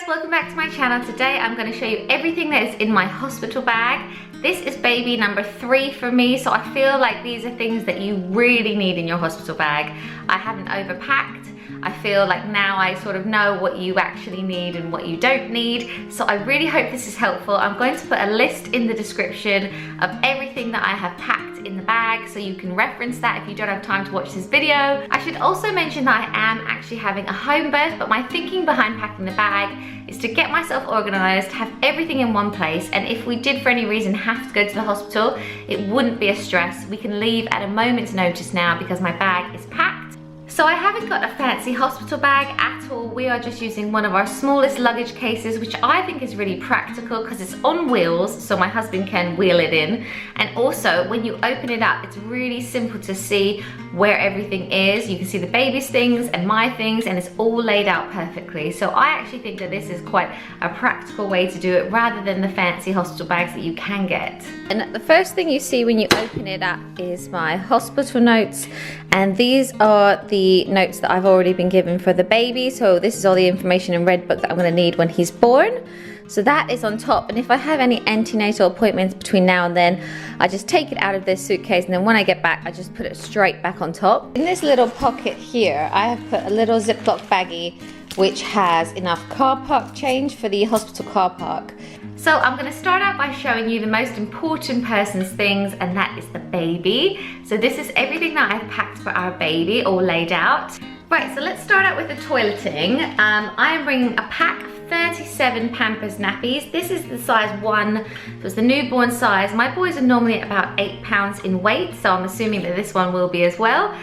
welcome back to my channel. Today I'm going to show you everything that is in my hospital bag. This is baby number 3 for me, so I feel like these are things that you really need in your hospital bag. I haven't overpacked. I feel like now I sort of know what you actually need and what you don't need. So I really hope this is helpful. I'm going to put a list in the description of everything that I have packed in the bag so you can reference that if you don't have time to watch this video. I should also mention that I am actually having a home birth, but my thinking behind packing the bag is to get myself organized, have everything in one place, and if we did for any reason have to go to the hospital, it wouldn't be a stress. We can leave at a moment's notice now because my bag is packed. So I haven't got a fancy hospital bag at all. We are just using one of our smallest luggage cases, which I think is really practical because it's on wheels, so my husband can wheel it in. And also, when you open it up, it's really simple to see where everything is. You can see the baby's things and my things, and it's all laid out perfectly. So I actually think that this is quite a practical way to do it rather than the fancy hospital bags that you can get. And the first thing you see when you open it up is my hospital notes, and these are the notes that I've already been given for the baby. So this is all the information in red book that I'm going to need when he's born. So that is on top, and if I have any antenatal appointments between now and then, I just take it out of this suitcase, and then when I get back I just put it straight back on top. In this little pocket here I have put a little Ziploc baggie which has enough car park change for the hospital car park. So I'm going to start out by showing you the most important person's things, and that is the baby. So this is everything that I've packed for our baby, all laid out. Right, so let's start out with the toileting. I am bringing a pack of 37 Pampers nappies. This is the size 1, so it's the newborn size. My boys are normally about 8 pounds in weight, so I'm assuming that this one will be as well.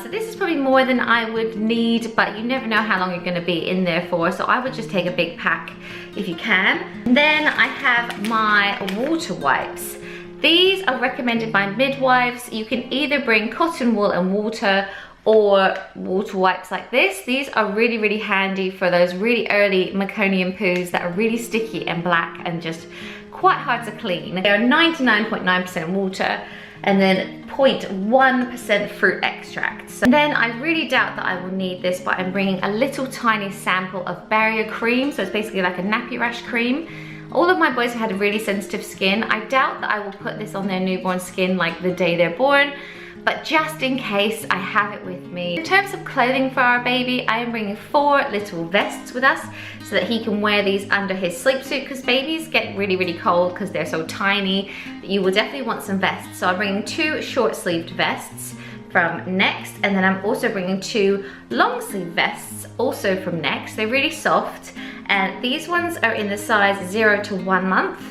So this is probably more than I would need, but you never know how long you're going to be in there for, so I would just take a big pack if you can. And then I have my water wipes. These are recommended by midwives. You can either bring cotton wool and water or water wipes like this. These are really, really handy for those really early meconium poos that are really sticky and black and just quite hard to clean. They are 99.9% water and then 0.1% fruit extract. So then I really doubt that I will need this, but I'm bringing a little tiny sample of barrier cream. So it's basically like a nappy rash cream. All of my boys have had really sensitive skin. I doubt that I will put this on their newborn skin like the day they're born, but just in case, I have it with me. In terms of clothing for our baby, I am bringing 4 little vests with us so that he can wear these under his sleep suit, because babies get really, really cold because they're so tiny. But you will definitely want some vests. So I'm bringing 2 short-sleeved vests from Next, and then I'm also bringing 2 long-sleeve vests also from Next. They're really soft, and these ones are in the size 0 to 1 month.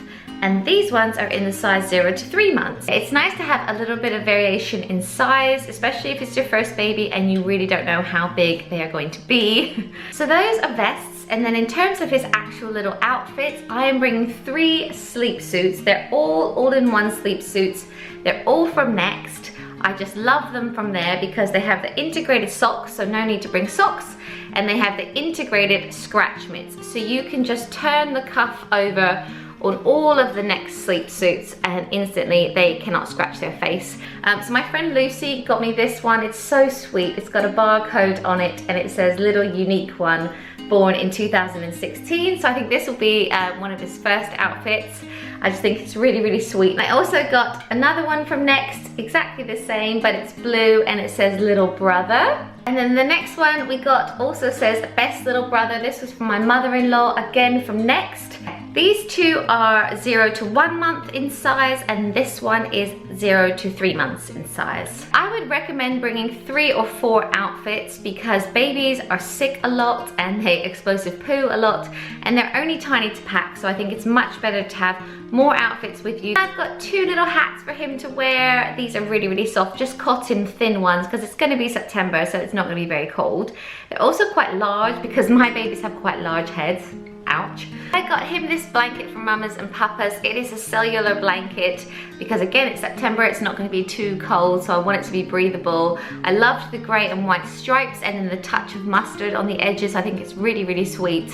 And these ones are in the size 0 to 3 months. It's nice to have a little bit of variation in size, especially if it's your first baby and you really don't know how big they are going to be. So those are vests. And then in terms of his actual little outfits, I am bringing 3 sleep suits. They're all-in-one sleep suits. They're all from Next. I just love them from there because they have the integrated socks, so no need to bring socks. And they have the integrated scratch mitts. So you can just turn the cuff over on all of the Next sleep suits and instantly they cannot scratch their face. So my friend Lucy got me this one. It's so sweet. It's got a barcode on it and it says little unique one, born in 2016. So I think this will be one of his first outfits. I just think it's really, really sweet. I also got another one from Next, exactly the same, but it's blue and it says little brother. And then the next one we got also says best little brother. This was from my mother-in-law, again from Next. These 2 are 0 to 1 month in size, and this one is 0 to 3 months in size. I would recommend bringing 3 or 4 outfits because babies are sick a lot and they explosive poo a lot, and they're only tiny to pack, so I think it's much better to have more outfits with you. I've got 2 little hats for him to wear. These are really, really soft, just cotton thin ones because it's going to be September, so it's not going to be very cold. They're also quite large because my babies have quite large heads. Ouch. I got him this blanket from Mamas and Papas. It is a cellular blanket because again it's September, it's not going to be too cold, so I want it to be breathable. I loved the grey and white stripes and then the touch of mustard on the edges. I think it's really, really sweet.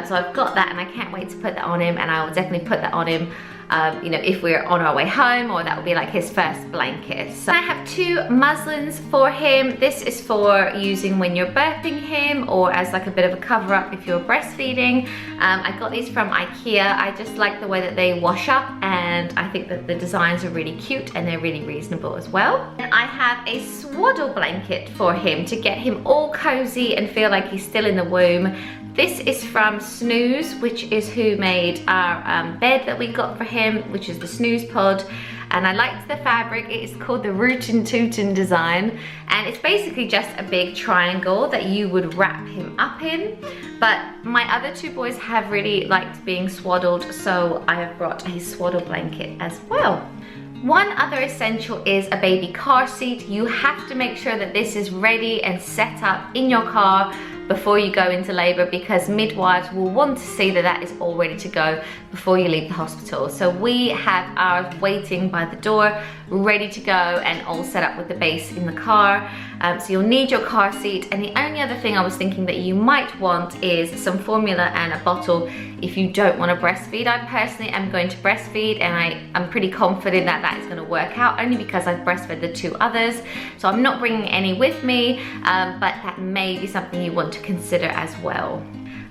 So I've got that and I can't wait to put that on him, and I will definitely put that on him you know, if we're on our way home, or that will be like his first blanket. So I have 2 muslins for him. This is for using when you're birthing him, or as like a bit of a cover up if you're breastfeeding. I got these from IKEA. I just like the way that they wash up, and I think that the designs are really cute and they're really reasonable as well. And I have a swaddle blanket for him to get him all cozy and feel like he's still in the womb. This is from Snooze, which is who made our bed that we got for him, which is the Snooze Pod. And I liked the fabric. It is called the Rootin' Tootin' design. And it's basically just a big triangle that you would wrap him up in. But my other 2 boys have really liked being swaddled, so I have brought a swaddle blanket as well. One other essential is a baby car seat. You have to make sure that this is ready and set up in your car before you go into labor, because midwives will want to see that that is all ready to go before you leave the hospital. So we have ours waiting by the door, ready to go, and all set up with the base in the car. So you'll need your car seat, and the only other thing I was thinking that you might want is some formula and a bottle if you don't want to breastfeed. I personally am going to breastfeed, and I'm pretty confident that that is going to work out, only because I've breastfed the 2 others. So I'm not bringing any with me, but that may be something you want to consider as well.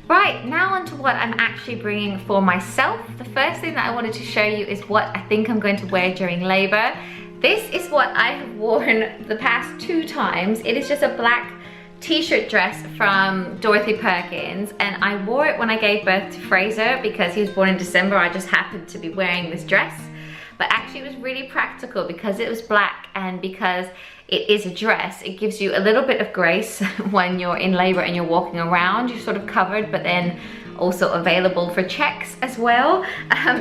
Right, now on to what I'm actually bringing for myself. The first thing that I wanted to show you is what I think I'm going to wear during labor. This is what I have worn the past 2 times. It is just a black t-shirt dress from Dorothy Perkins, and I wore it when I gave birth to Fraser because he was born in December. I just happened to be wearing this dress, but actually it was really practical because it was black, and because it is a dress, it gives you a little bit of grace when you're in labor and you're walking around. You're sort of covered, but then also available for checks as well.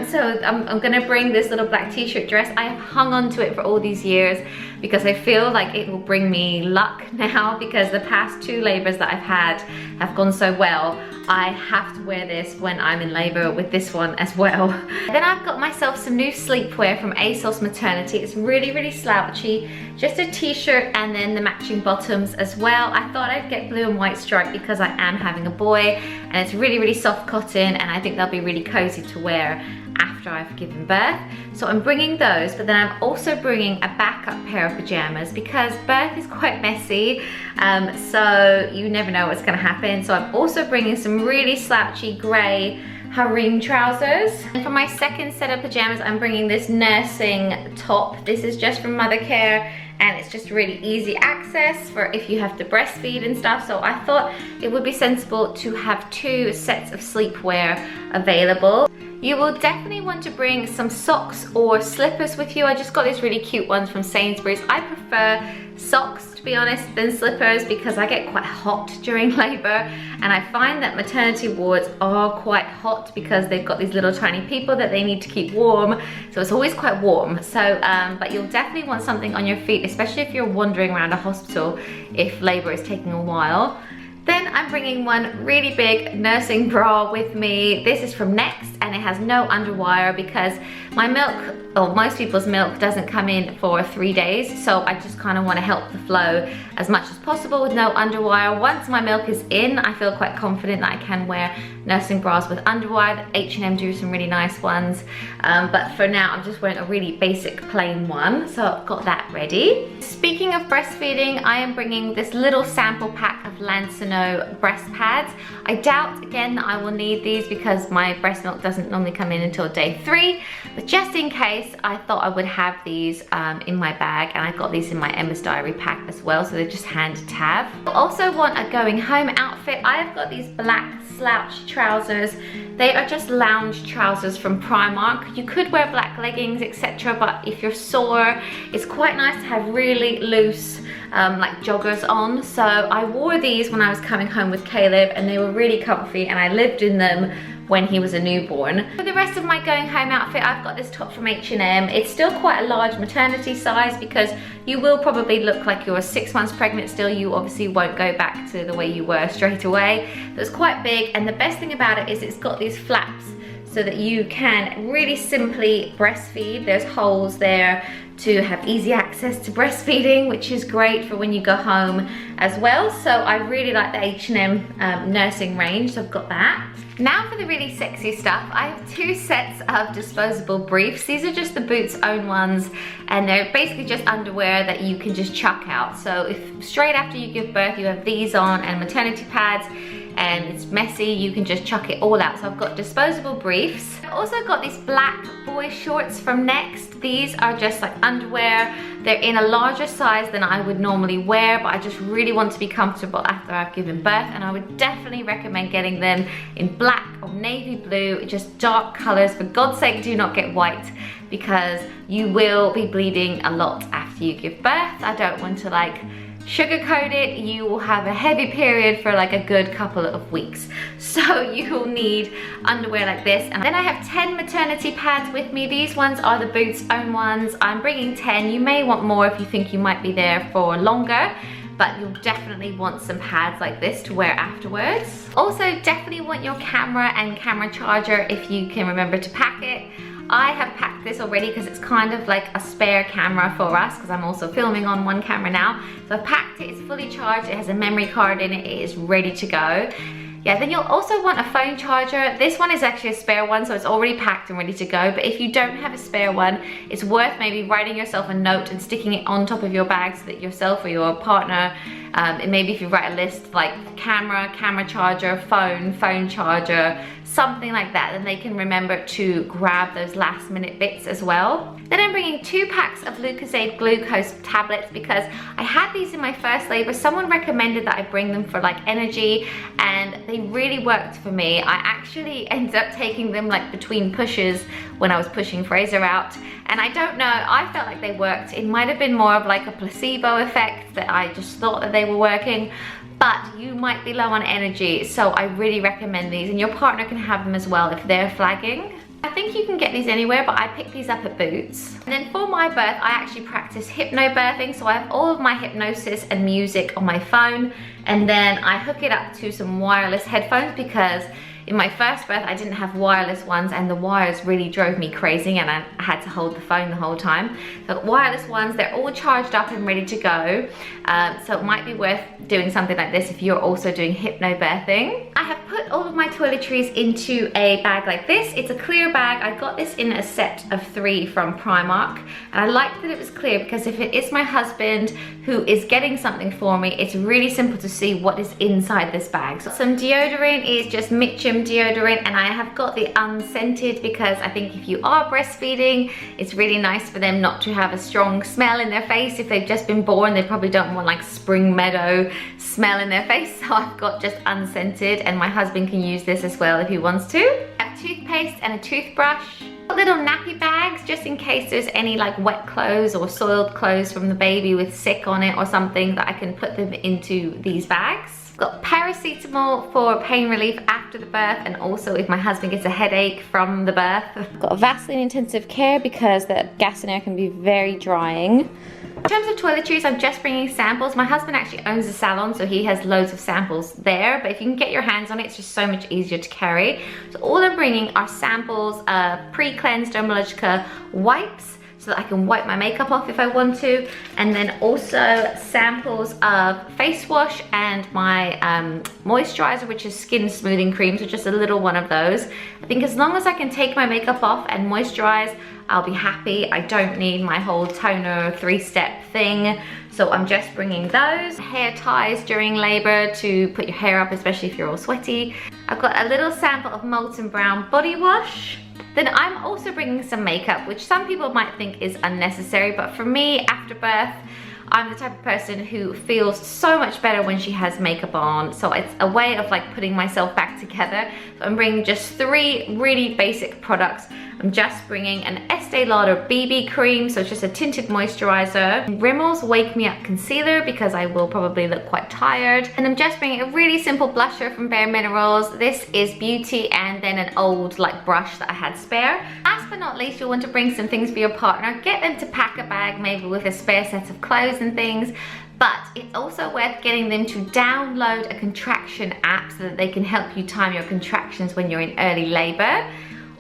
So I'm gonna bring this little black t-shirt dress. I have hung on to it for all these years because I feel like it will bring me luck now, because the past 2 labors that I've had have gone so well. I have to wear this when I'm in labor with this one as well. Then I've got myself some new sleepwear from ASOS Maternity. It's really, really slouchy. Just a t-shirt and then the matching bottoms as well. I thought I'd get blue and white stripe because I am having a boy, and it's really, really soft cotton, and I think they'll be really cozy to wear after I've given birth. So I'm bringing those, but then I'm also bringing a backup pair of pajamas because birth is quite messy, so you never know what's gonna happen. So I'm also bringing some really slouchy grey harem trousers. And for my second set of pajamas, I'm bringing this nursing top. This is just from Mother Care, and it's just really easy access for if you have to breastfeed and stuff. So I thought it would be sensible to have 2 sets of sleepwear available. You will definitely want to bring some socks or slippers with you. I just got these really cute ones from Sainsbury's. I prefer socks, to be honest, than slippers because I get quite hot during labor, and I find that maternity wards are quite hot because they've got these little tiny people that they need to keep warm, so it's always quite warm. So but you'll definitely want something on your feet, especially if you're wandering around a hospital if labor is taking a while. Then I'm bringing one really big nursing bra with me. This is from Next, and it has no underwire because my milk, or most people's milk, doesn't come in for 3 days. So I just kind of want to help the flow as much as possible with no underwire. Once my milk is in, I feel quite confident that I can wear nursing bras with underwire. H&M do some really nice ones. But for now, I'm just wearing a really basic plain one. So I've got that ready. Speaking of breastfeeding, I am bringing this little sample pack of Lansano breast pads. I doubt, again, that I will need these because my breast milk doesn't normally come in until day 3. But just in case, I thought I would have these in my bag, and I got these in my Emma's Diary pack as well, so they're just handy to have. I also want a going home outfit. I've got these black slouch trousers. They are just lounge trousers from Primark. You could wear black leggings, etc., but if you're sore, it's quite nice to have really loose like joggers on. So I wore these when I was coming home with Caleb, and they were really comfy, and I lived in them when he was a newborn. For the rest of my going home outfit, I've got this top from H&M. It's still quite a large maternity size because you will probably look like you're 6 months pregnant still. You obviously won't go back to the way you were straight away. So it's quite big, and the best thing about it is it's got these flaps so that you can really simply breastfeed. There's holes there to have easy access to breastfeeding, which is great for when you go home as well. So I really like the H&M nursing range, so I've got that. Now for the really sexy stuff, I have 2 sets of disposable briefs. These are just the Boots' own ones, and they're basically just underwear that you can just chuck out. So if straight after you give birth you have these on and maternity pads, and it's messy, you can just chuck it all out. So I've got disposable briefs. I've also got these black boy shorts from Next. These are just like underwear. They're in a larger size than I would normally wear, but I just really want to be comfortable after I've given birth, and I would definitely recommend getting them in black or navy blue, just dark colors. For God's sake, do not get white, because you will be bleeding a lot after you give birth. I don't want to like sugarcoat it. You will have a heavy period for like a good couple of weeks, so you'll need underwear like this. And then I have 10 maternity pads with me. These ones are the Boots' own ones. I'm bringing 10. You may want more if you think you might be there for longer, but you'll definitely want some pads like this to wear afterwards. Also, definitely want your camera and camera charger if you can remember to pack it. I have packed this already because it's kind of like a spare camera for us, because I'm also filming on one camera now. So I've packed it, it's fully charged, it has a memory card in it, it is ready to go. Yeah, then you'll also want a phone charger. This one is actually a spare one, so it's already packed and ready to go. But if you don't have a spare one, it's worth maybe writing yourself a note and sticking it on top of your bag so that yourself or your partner, and maybe if you write a list like camera, camera charger, phone charger, something like that, then they can remember to grab those last minute bits as well. Then I'm bringing 2 packs of Lucozade glucose tablets because I had these in my first labor. Someone recommended that I bring them for like energy, and they really worked for me. I actually ended up taking them like between pushes when I was pushing Fraser out, and I don't know, I felt like they worked. It might have been more of like a placebo effect, that I just thought that they were working, but you might be low on energy, so I really recommend these, and your partner can have them as well if they're flagging. I think you can get these anywhere, but I picked these up at Boots. And then for my birth, I actually practice hypnobirthing, so I have all of my hypnosis and music on my phone, and then I hook it up to some wireless headphones, because in my first birth I didn't have wireless ones and the wires really drove me crazy, and I had to hold the phone the whole time. So wireless ones, they're all charged up and ready to go, so it might be worth doing something like this if you're also doing hypnobirthing. I have put all of my toiletries into a bag like this. It's a clear bag. I got this in a set of 3 from Primark, and I liked that it was clear because if it is my husband who is getting something for me, it's really simple to see what is inside this bag. So some deodorant is just Mitchum deodorant, and I have got the unscented because I think if you are breastfeeding, it's really nice for them not to have a strong smell in their face. If they've just been born, they probably don't want like spring meadow smell in their face, so I've got just unscented, and my husband can use this as well if he wants to. I have toothpaste and a toothbrush. Little nappy bags just in case there's any like wet clothes or soiled clothes from the baby with sick on it or something, that I can put them into these bags. Got paracetamol for pain relief after the birth, and also if my husband gets a headache from the birth. Got a Vaseline intensive care because the gas and air can be very drying. In terms of toiletries, I'm just bringing samples. My husband actually owns a salon, so he has loads of samples there, but if you can get your hands on it, it's just so much easier to carry. So all I'm bringing are samples of pre-cleansed Dermalogica wipes, so that I can wipe my makeup off if I want to, and then also samples of face wash and my moisturizer, which is skin smoothing cream, so just a little one of those. I think as long as I can take my makeup off and moisturize, I'll be happy. I don't need my whole toner 3-step thing, so I'm just bringing those. Hair ties during labor to put your hair up, especially if you're all sweaty. I've got a little sample of Molten Brown body wash. Then I'm also bringing some makeup, which some people might think is unnecessary, but for me, after birth, I'm the type of person who feels so much better when she has makeup on, so it's a way of like putting myself back together. So I'm bringing just 3 really basic products. I'm just bringing an Estee Lauder BB cream, so it's just a tinted moisturizer. Rimmel's Wake Me Up concealer because I will probably look quite tired. And I'm just bringing a really simple blusher from Bare Minerals. This is Beauty, and then an old like brush that I had spare. Last but not least, you'll want to bring some things for your partner. Get them to pack a bag, maybe with a spare set of clothes and things. But it's also worth getting them to download a contraction app so that they can help you time your contractions when you're in early labor.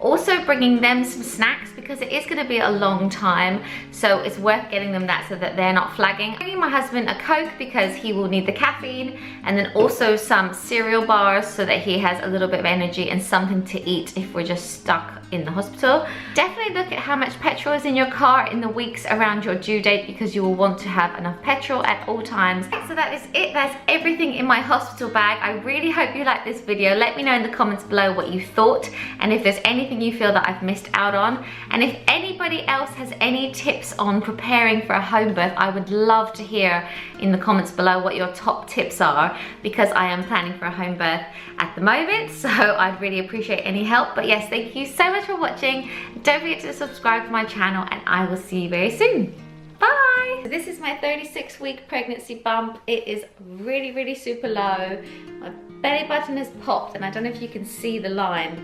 Also bringing them some snacks because it is going to be a long time, so it's worth getting them that so that they're not flagging. Bringing my husband a Coke because he will need the caffeine, and then also some cereal bars so that he has a little bit of energy and something to eat if we're just stuck in the hospital. Definitely look at how much petrol is in your car in the weeks around your due date because you will want to have enough petrol at all times. So that is it. That's everything in my hospital bag. I really hope you liked this video. Let me know in the comments below what you thought and if there's anything you feel that I've missed out on. And if anybody else has any tips on preparing for a home birth, I would love to hear in the comments below what your top tips are, because I am planning for a home birth at the moment, so I'd really appreciate any help. But yes, thank you so much for watching. Don't forget to subscribe to my channel, and I will see you very soon. Bye! This is my 36-week pregnancy bump. It is really, really super low. My belly button has popped, and I don't know if you can see the line, but